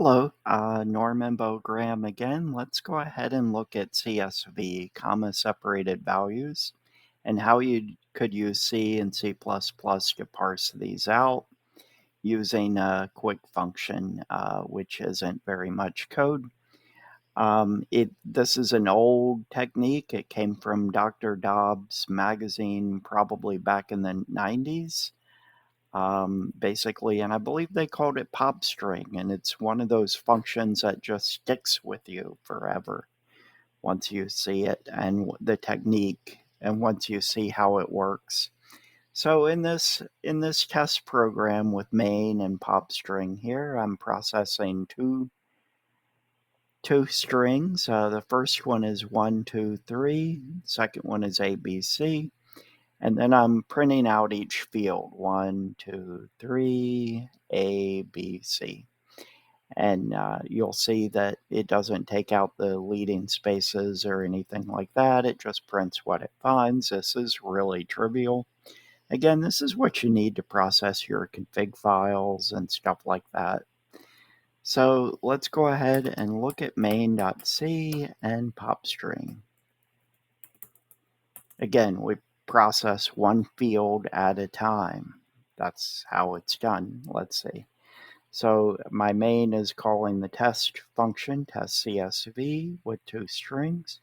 Hello, Norman Graham again. Let's go ahead and look at CSV, comma separated values, and how you could use C and C++ to parse these out using a quick function, which isn't very much code. This is an old technique. It came from Dr. Dobbs' magazine probably back in the 90s. Basically, and I believe they called it popstring, and it's one of those functions that just sticks with you forever once you see it and the technique, and once you see how it works. So in this test program with main and popstring here, I'm processing two strings. The first one is 1, 2, 3. Second one is ABC. And then I'm printing out each field, 1, 2, 3, A, B, C. And you'll see that it doesn't take out the leading spaces or anything like that. It just prints what it finds. This is really trivial. Again, this is what you need to process your config files and stuff like that. So let's go ahead and look at main.c and popstring. Again, we process one field at a time. That's how it's done. Let's see. So my main is calling the test function, test CSV, with two strings.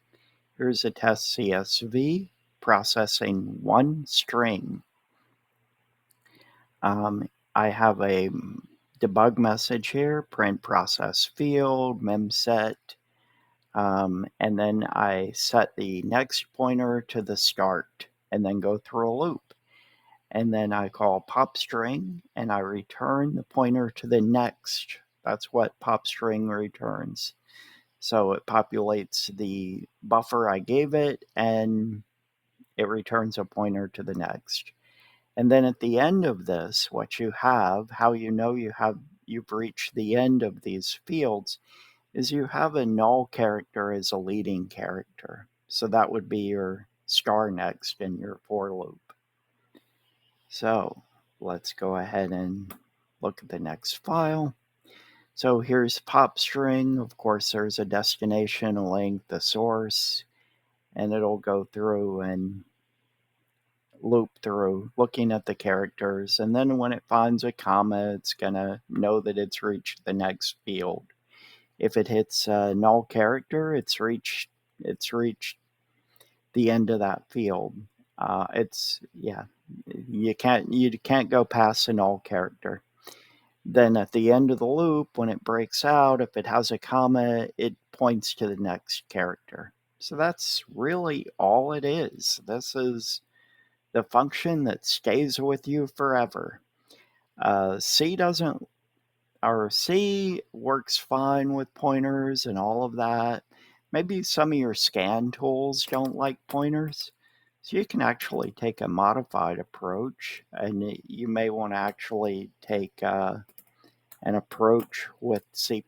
Here's a test CSV processing one string. I have a debug message here, print process field, memset, and then I set the next pointer to the start and then go through a loop. And then I call popstring and I return the pointer to the next. That's what popstring returns. So it populates the buffer I gave it and it returns a pointer to the next. And then at the end of this, what you have, how you know you've reached the end of these fields, is you have a null character as a leading character. So that would be your star next in your for loop. So let's go ahead and look at the next file. So here's popstring. Of course, there's a destination, a link, the source, and it'll go through and loop through looking at the characters. And then when it finds a comma, it's going to know that it's reached the next field. If it hits a null character, it's reached the end of that field. You can't go past a null character. Then at the end of the loop, when it breaks out, if it has a comma, it points to the next character. So that's really all it is. This is the function that stays with you forever. C works fine with pointers and all of that. Maybe some of your scan tools don't like pointers. So you can actually take a modified approach, and you may want to actually take an approach with C++.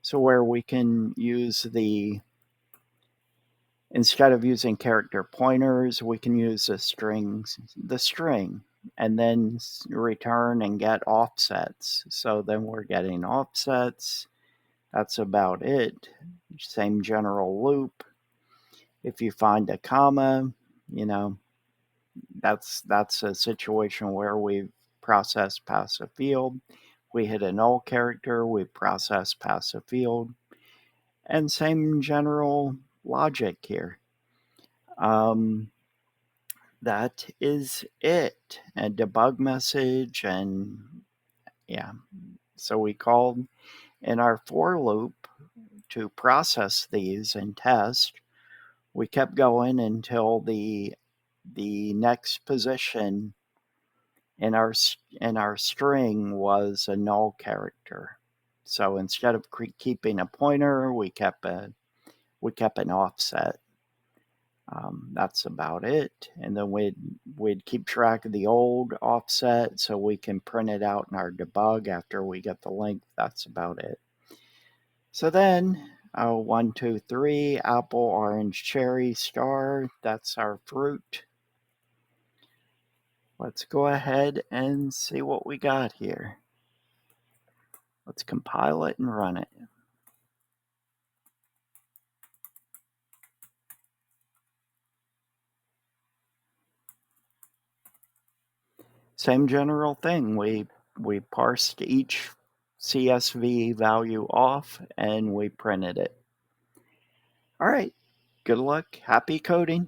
So where we can use instead of using character pointers, we can use the string, and then return and get offsets. So then we're getting offsets. That's about it. Same general loop. If you find a comma, that's a situation where we've processed past a field. We hit a null character, we process past a field. And same general logic here. That is it. A debug message, and yeah. So we called in our for loop to process these and test. We kept going until the next position in our string was a null character. So instead of keeping a pointer, we kept an offset. That's about it. And then we'd keep track of the old offset so we can print it out in our debug after we get the length. That's about it. So then 1, 2, 3, apple, orange, cherry, star. That's our fruit. Let's go ahead and see what we got here. Let's compile it and run it. Same general thing. We parsed each CSV value off and we printed it. All right. Good luck. Happy coding.